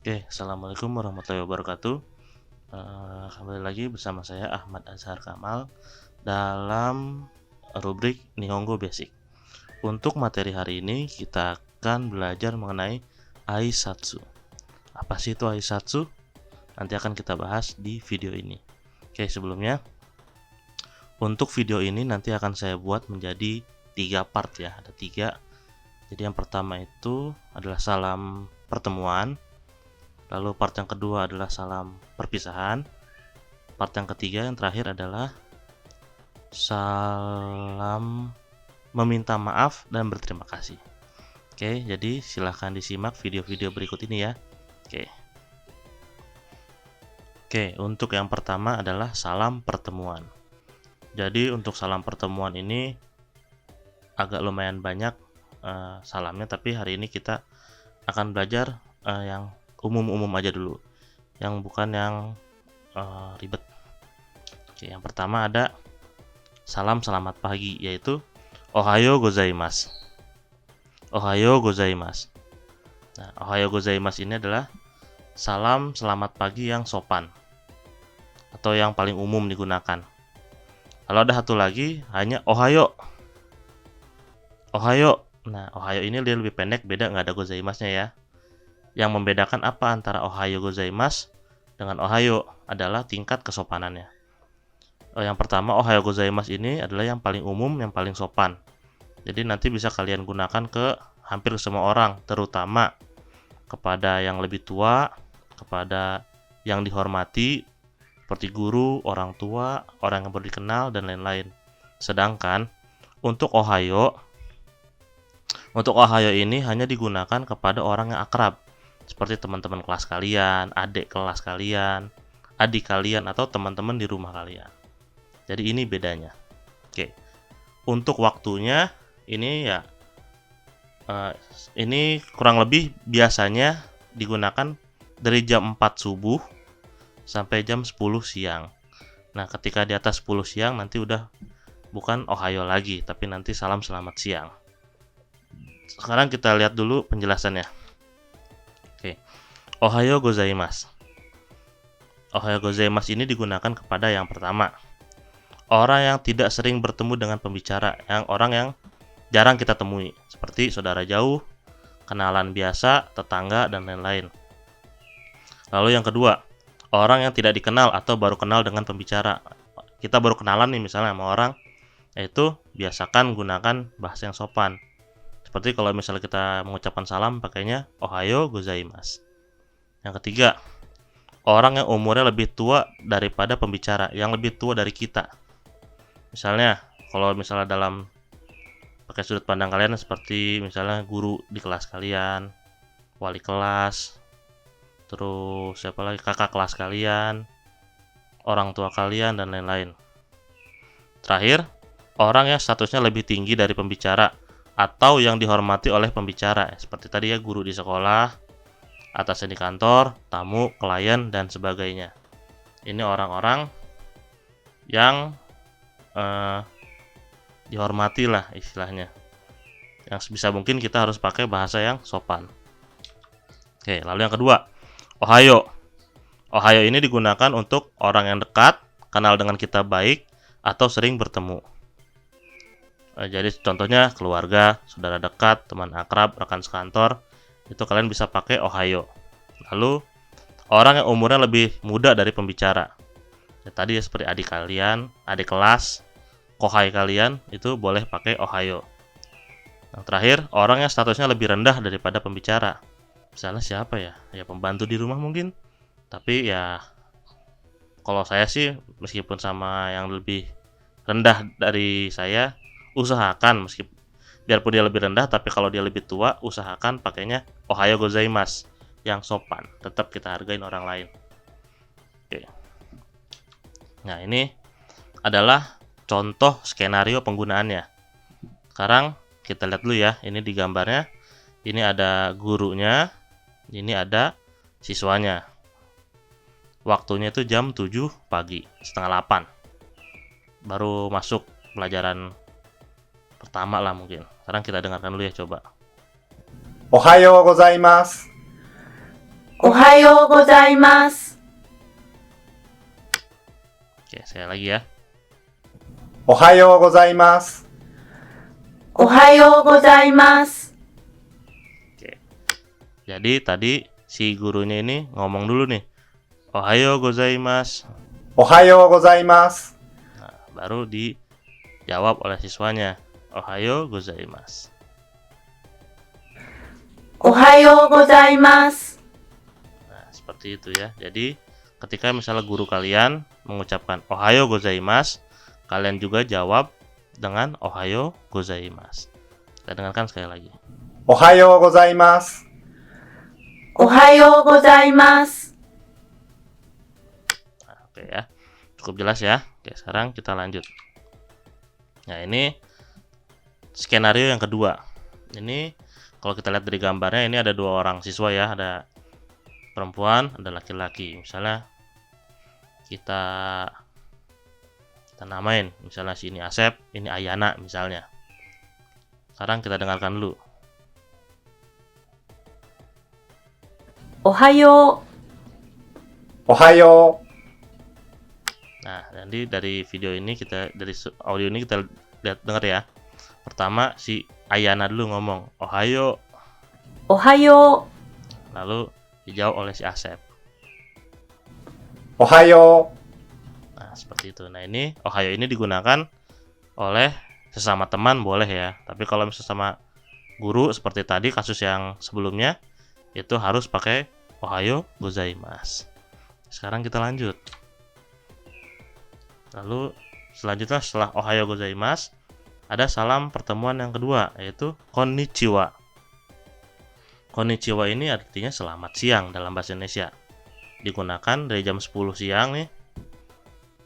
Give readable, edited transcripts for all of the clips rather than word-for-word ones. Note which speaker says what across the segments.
Speaker 1: Oke, assalamualaikum warahmatullahi wabarakatuh. Kembali lagi bersama saya Ahmad Azhar Kamal dalam rubrik Nihongo Basic. Untuk materi hari ini kita akan belajar mengenai Aisatsu. Apa sih itu Aisatsu? Nanti akan kita bahas di video ini. Oke, sebelumnya untuk video ini nanti akan saya buat menjadi 3 part ya. Ada 3. Jadi yang pertama itu adalah salam pertemuan. Lalu part yang kedua adalah salam perpisahan. Part yang ketiga yang terakhir adalah salam meminta maaf dan berterima kasih. Oke, jadi silahkan disimak video-video berikut ini ya. Oke, untuk yang pertama adalah salam pertemuan. Jadi untuk salam pertemuan ini agak lumayan banyak salamnya, tapi hari ini kita akan belajar yang umum-umum aja dulu, yang bukan yang ribet. Oke, yang pertama ada salam selamat pagi, yaitu Ohayo gozaimasu. Ohayo gozaimasu. Nah, Ohayo gozaimasu ini adalah salam selamat pagi yang sopan atau yang paling umum digunakan. Kalau ada satu lagi hanya Ohayo. Ohayo. Nah, Ohayo ini dia lebih pendek, beda, nggak ada gozaimasnya ya. Yang membedakan apa antara Ohayo gozaimasu dengan Ohayo adalah tingkat kesopanannya. Yang pertama, Ohayo gozaimasu ini adalah yang paling umum, yang paling sopan. Jadi nanti bisa kalian gunakan ke hampir semua orang, terutama kepada yang lebih tua, kepada yang dihormati, seperti guru, orang tua, orang yang baru dikenal, dan lain-lain. Sedangkan untuk Ohayo ini hanya digunakan kepada orang yang akrab, seperti teman-teman kelas kalian, adik kelas kalian, adik kalian, atau teman-teman di rumah kalian. Jadi ini bedanya. Oke, untuk waktunya ini ya, ini kurang lebih biasanya digunakan dari jam 4 subuh sampai jam 10 siang. Nah, ketika di atas 10 siang nanti udah bukan Ohayo lagi, tapi nanti salam selamat siang. Sekarang kita lihat dulu penjelasannya. Oke. Ohayo gozaimasu. Ohayo gozaimasu ini digunakan kepada yang pertama, orang yang tidak sering bertemu dengan pembicara, orang yang jarang kita temui, seperti saudara jauh, kenalan biasa, tetangga, dan lain-lain. Lalu yang kedua, orang yang tidak dikenal atau baru kenal dengan pembicara. Kita baru kenalan nih misalnya sama orang, yaitu biasakan gunakan bahasa yang sopan. Seperti kalau misalnya kita mengucapkan salam, pakainya Ohayo gozaimasu. Yang ketiga, orang yang umurnya lebih tua daripada pembicara, yang lebih tua dari kita. Misalnya, kalau misalnya dalam pakai sudut pandang kalian seperti misalnya guru di kelas kalian, wali kelas, terus siapa lagi, kakak kelas kalian, orang tua kalian, dan lain-lain. Terakhir, orang yang statusnya lebih tinggi dari pembicara atau yang dihormati oleh pembicara, seperti tadi ya, guru di sekolah, atasan di kantor, tamu, klien, dan sebagainya. Ini orang-orang yang dihormati lah istilahnya. Yang sebisa mungkin kita harus pakai bahasa yang sopan. Oke, lalu yang kedua, Ohayo. Ohayo ini digunakan untuk orang yang dekat, kenal dengan kita baik, atau sering bertemu. Jadi contohnya keluarga, saudara dekat, teman akrab, rekan sekantor, itu kalian bisa pakai Ohayo. Lalu orang yang umurnya lebih muda dari pembicara, ya, tadi ya seperti adik kalian, adik kelas, kohai kalian, itu boleh pakai Ohayo. Yang terakhir, orang yang statusnya lebih rendah daripada pembicara. Misalnya siapa ya? Ya pembantu di rumah mungkin. Tapi ya kalau saya sih meskipun sama yang lebih rendah dari saya, usahakan biarpun dia lebih rendah, tapi kalau dia lebih tua, usahakan pakainya Ohayo gozaimasu yang sopan. Tetap kita hargain orang lain. Oke. Nah, ini adalah contoh skenario penggunaannya. Sekarang kita lihat dulu ya. Ini di gambarnya. Ini ada gurunya, ini ada siswanya. Waktunya itu jam 7 pagi, setengah 8. Baru masuk pelajaran pertama lah mungkin. Sekarang kita dengarkan dulu ya, coba.
Speaker 2: おはようございます。おはようございます。
Speaker 1: Oke, saya lagi ya.
Speaker 3: おはようございます。
Speaker 2: おはようございます。
Speaker 1: Oke. Jadi tadi si gurunya ini ngomong dulu nih. Ohayo gozaimasu.
Speaker 3: おはようございます。
Speaker 1: Nah, baru dijawab oleh siswanya. Ohayo gozaimasu.
Speaker 2: おはようございます。
Speaker 1: Nah, seperti itu ya. Jadi ketika misalnya guru kalian mengucapkan Ohayo gozaimasu, kalian juga jawab dengan Ohayo gozaimasu. Kita dengarkan sekali lagi.
Speaker 3: おはようございます。
Speaker 2: おはようございます。
Speaker 1: Nah, oke ya. Cukup jelas ya. Oke, sekarang kita lanjut. Nah, ini skenario yang kedua. Ini kalau kita lihat dari gambarnya, ini ada dua orang siswa ya. Ada perempuan, ada laki-laki. Misalnya kita namain, misalnya si ini Asep, ini Ayana misalnya. Sekarang kita dengarkan dulu.
Speaker 2: おはよう。
Speaker 3: おはよう。
Speaker 1: Nah, jadi dari video ini dari audio ini kita lihat dengar ya. Pertama si Ayana dulu ngomong Ohayo,
Speaker 2: おはよ
Speaker 1: lalu dijawab oleh si Asep.
Speaker 3: おはよう。
Speaker 1: Nah, seperti itu. Nah, ini Ohayo ini digunakan oleh sesama teman boleh ya. Tapi kalau misalnya sama guru seperti tadi kasus yang sebelumnya itu harus pakai Ohayo gozaimasu. Sekarang kita lanjut. Lalu selanjutnya setelah Ohayo gozaimasu ada salam pertemuan yang kedua yaitu konnichiwa. Konnichiwa ini artinya selamat siang dalam bahasa Indonesia. Digunakan dari jam 10 siang nih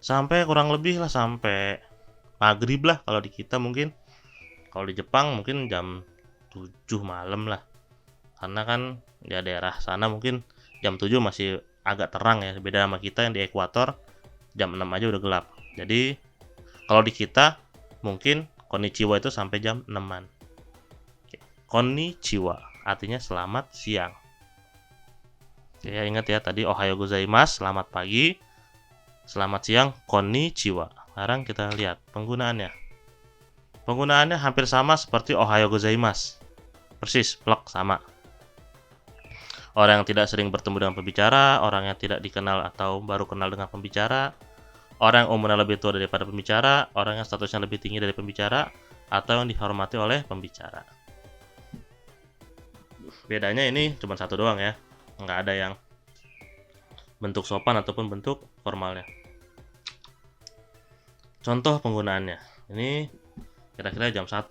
Speaker 1: sampai kurang lebih lah sampai maghrib lah kalau di kita mungkin. Kalau di Jepang mungkin jam 7 malam lah. Karena kan di daerah sana mungkin jam 7 masih agak terang ya. Beda sama kita yang di ekuator jam 6 aja udah gelap. Jadi kalau di kita mungkin konnichiwa itu sampai jam 6-an. Konnichiwa artinya selamat siang. Oke, ya ingat ya tadi Ohayo gozaimasu selamat pagi. Selamat siang konnichiwa. Sekarang kita lihat penggunaannya. Penggunaannya hampir sama seperti Ohayo gozaimasu. Persis, plek sama. Orang yang tidak sering bertemu dengan pembicara, orang yang tidak dikenal atau baru kenal dengan pembicara, orang yang umurnya lebih tua daripada pembicara, orang yang statusnya lebih tinggi dari pembicara, atau yang dihormati oleh pembicara. Bedanya ini cuma satu doang ya, nggak ada yang bentuk sopan ataupun bentuk formalnya. Contoh penggunaannya, ini kira-kira jam 1,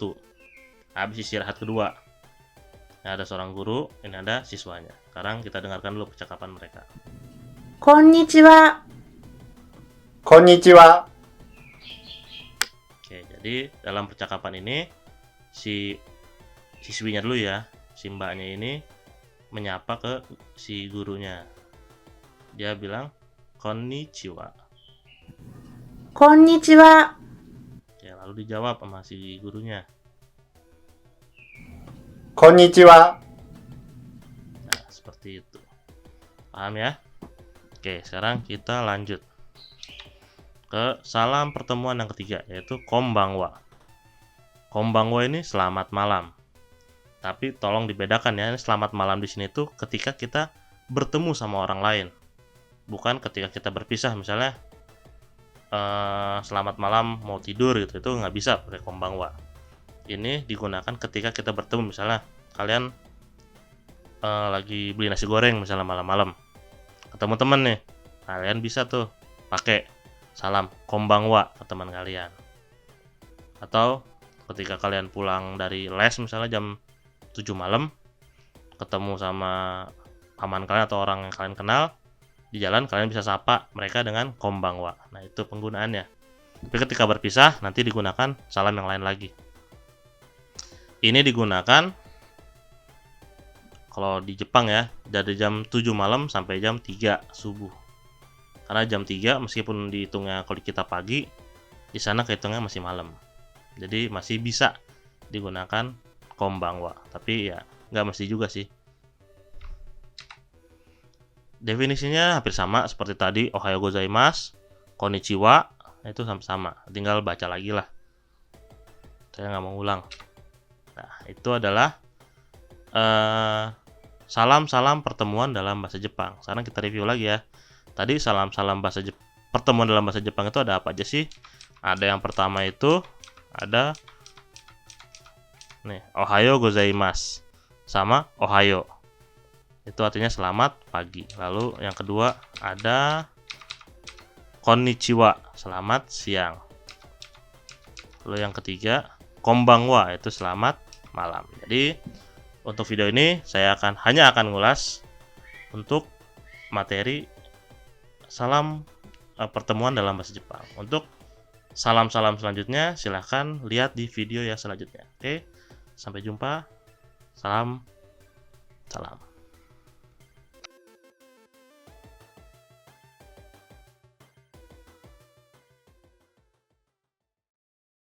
Speaker 1: habis istirahat kedua. Ini ada seorang guru, ini ada siswanya. Sekarang kita dengarkan dulu percakapan mereka.
Speaker 2: こんにちは。
Speaker 3: こんにちは。
Speaker 1: Oke, jadi dalam percakapan ini si siswinya dulu ya, si mbaknya ini menyapa ke si gurunya. Dia bilang konnichiwa.
Speaker 2: こんにちは。
Speaker 1: Ya, lalu dijawab sama si gurunya.
Speaker 3: こんにちは。
Speaker 1: Nah, seperti itu. Paham ya? Oke, sekarang kita lanjut ke salam pertemuan yang ketiga, yaitu konbanwa. Konbanwa ini selamat malam. Tapi tolong dibedakan ya, ini selamat malam di sini tuh ketika kita bertemu sama orang lain. Bukan ketika kita berpisah, misalnya selamat malam mau tidur gitu, itu nggak bisa pakai konbanwa. Ini digunakan ketika kita bertemu, misalnya kalian lagi beli nasi goreng misalnya malam-malam. Ketemu temen nih, kalian bisa tuh pakai salam konbanwa ke teman kalian. Atau ketika kalian pulang dari les misalnya jam 7 malam, ketemu sama paman kalian atau orang yang kalian kenal, di jalan kalian bisa sapa mereka dengan konbanwa. Nah, itu penggunaannya. Tapi ketika berpisah nanti digunakan salam yang lain lagi. Ini digunakan kalau di Jepang ya, dari jam 7 malam sampai jam 3 subuh. Karena jam 3 meskipun dihitungnya kalau kita pagi, di sana kehitungnya masih malam. Jadi masih bisa digunakan konbanwa. Tapi ya nggak mesti juga sih. Definisinya hampir sama seperti tadi, ohayo gozaimasu, konnichiwa, itu sama-sama. Tinggal baca lagi lah. Saya nggak mau ulang. Nah, itu adalah salam-salam pertemuan dalam bahasa Jepang. Sekarang kita review lagi ya. Tadi salam-salam pertemuan dalam bahasa Jepang itu ada apa aja sih? Ada yang pertama itu ada nih, ohayo gozaimasu sama ohayo. Itu artinya selamat pagi. Lalu yang kedua ada konnichiwa, selamat siang. Lalu yang ketiga konbanwa, itu selamat malam. Jadi untuk video ini saya hanya akan ngulas untuk materi salam pertemuan dalam bahasa Jepang. Untuk salam-salam selanjutnya silahkan lihat di video yang selanjutnya. Oke, sampai jumpa. Salam.